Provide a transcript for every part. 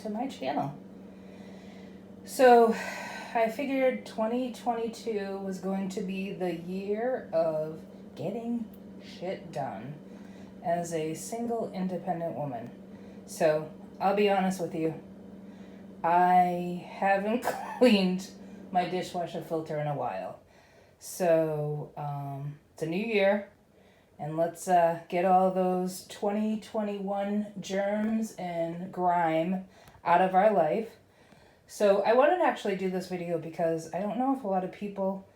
to my channel. So I figured 2022 was going to be the year of getting shit done as a single independent woman. So I'll be honest with you, I haven't cleaned my dishwasher filter in a while. So it's a new year, and let's get all those 2021 germs and grime out of our life. So I wanted to actually do this video because I don't know if a lot of people,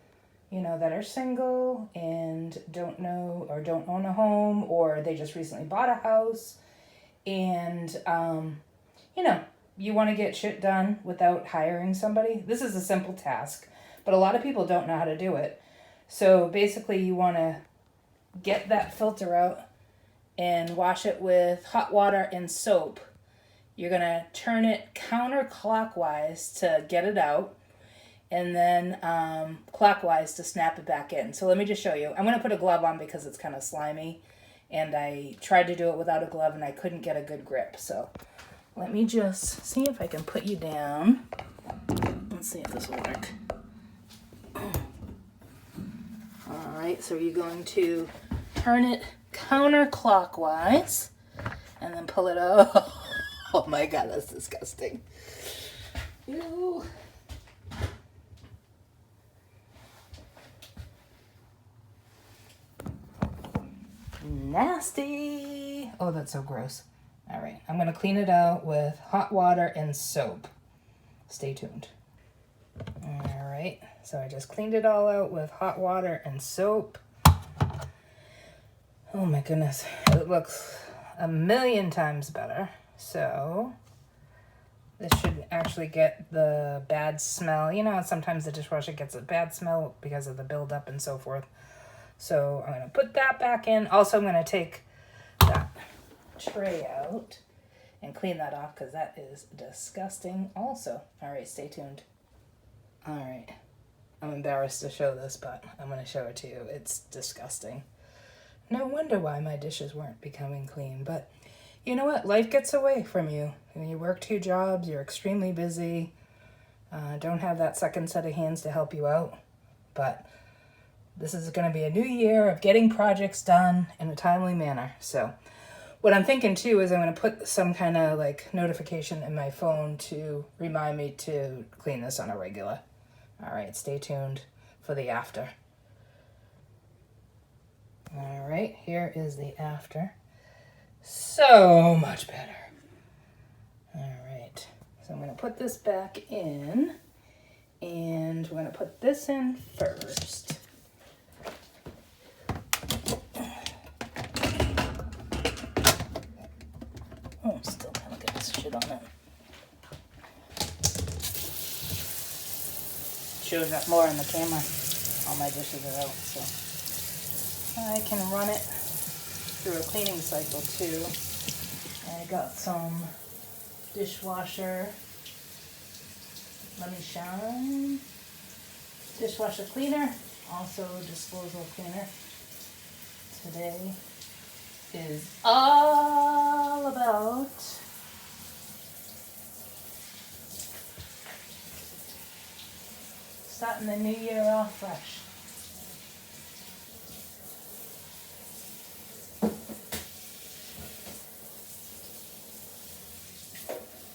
that are single and don't know or don't own a home, or they just recently bought a house, and you want to get shit done without hiring somebody. This is a simple task, but a lot of people don't know how to do it. So basically you want to get that filter out and wash it with hot water and soap. You're going to turn it counterclockwise to get it out, and then clockwise to snap it back in. So let me just show you. I'm going to put a glove on because it's kind of slimy, and I tried to do it without a glove and I couldn't get a good grip. So let me just see if I can put you down. Let's see if this will work. All right, so you're going to turn it counterclockwise and then pull it out. Oh my God, that's disgusting. Ew. Nasty. Oh, that's so gross. All right, I'm going to clean it out with hot water and soap. Stay tuned. All right, so I just cleaned it all out with hot water and soap. Oh my goodness, it looks a million times better. So this should actually get the bad smell. Sometimes the dishwasher gets a bad smell because of the buildup and so forth. So I'm going to put that back in. Also, I'm going to take that tray out and clean that off because that is disgusting also. All right, stay tuned. All right, I'm embarrassed to show this, but I'm going to show it to you. It's disgusting. No wonder why my dishes weren't becoming clean, but you know what? Life gets away from you. When you work 2 jobs, you're extremely busy, don't have that second set of hands to help you out, but this is going to be a new year of getting projects done in a timely manner. So what I'm thinking too is I'm going to put some kind of notification in my phone to remind me to clean this on a regular. All right, stay tuned for the after. All right, here is the after. So much better. All right, so I'm going to put this back in, and we're going to put this in first. Oh, still kind of got this shit on it. Shows up more in the camera. All my dishes are out, so I can run it through a cleaning cycle too. I got some Dishwasher LemiShine dishwasher cleaner, also disposal cleaner. Today is all about starting the new year off fresh.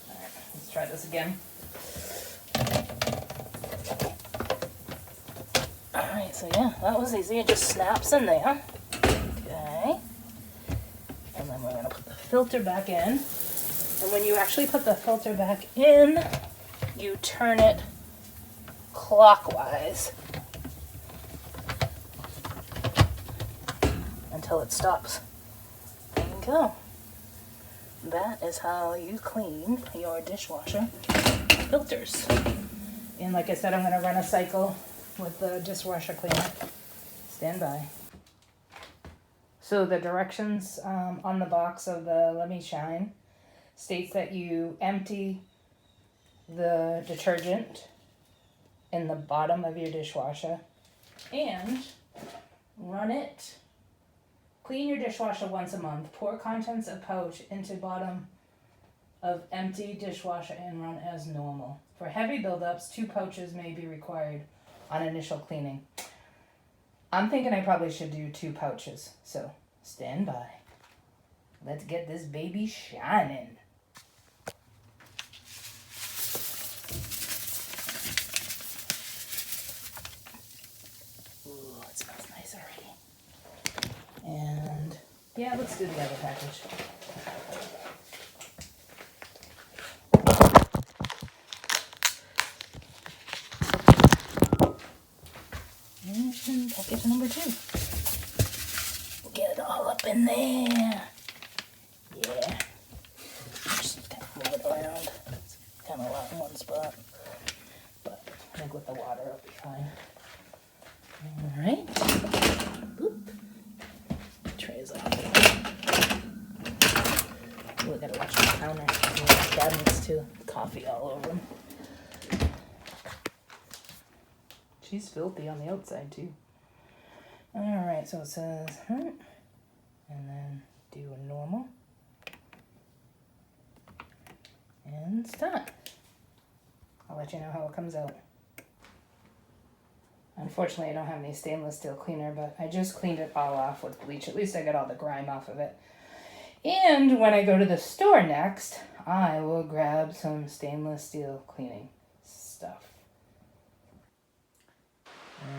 Alright, let's try this again. Alright, so yeah, that was easy. It just snaps in there. Okay. And then we're going to put the filter back in. And when you actually put the filter back in, you turn it clockwise until it stops. There you go. That is how you clean your dishwasher filters. And like I said, I'm going to run a cycle with the dishwasher cleaner. Stand by. So the directions on the box of the LemiShine states that you empty the detergent in the bottom of your dishwasher and run it. Clean your dishwasher once a month. Pour contents of pouch into bottom of empty dishwasher and run as normal. For heavy buildups, 2 pouches may be required on initial cleaning. I'm thinking I probably should do 2 pouches, so stand by. Let's get this baby shining. Ooh, it smells nice already. And yeah, let's do the other package. And package number 2. We'll get it all up in there. Yeah. Just kind of move it around. It's kind of a lot in one spot. But I think with the water it'll be fine. Alright. Boop. Trays off. Ooh, I gotta watch the counter. The cabinets too. Coffee all over them. She's filthy on the outside too. Alright, so it says, and then do a normal. And it's done. I'll let you know how it comes out. Unfortunately, I don't have any stainless steel cleaner, but I just cleaned it all off with bleach. At least I got all the grime off of it. And when I go to the store next, I will grab some stainless steel cleaning stuff.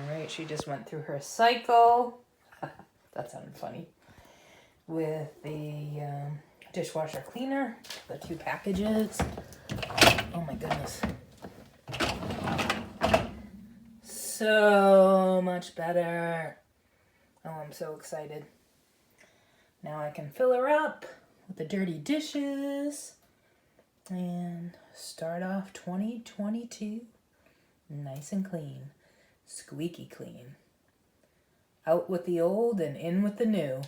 Alright, she just went through her cycle. That sounded funny. With the dishwasher cleaner, the 2 packages. Oh my goodness. So much better. Oh, I'm so excited. Now I can fill her up with the dirty dishes and start off 2022 nice and clean. Squeaky clean. Out with the old and in with the new.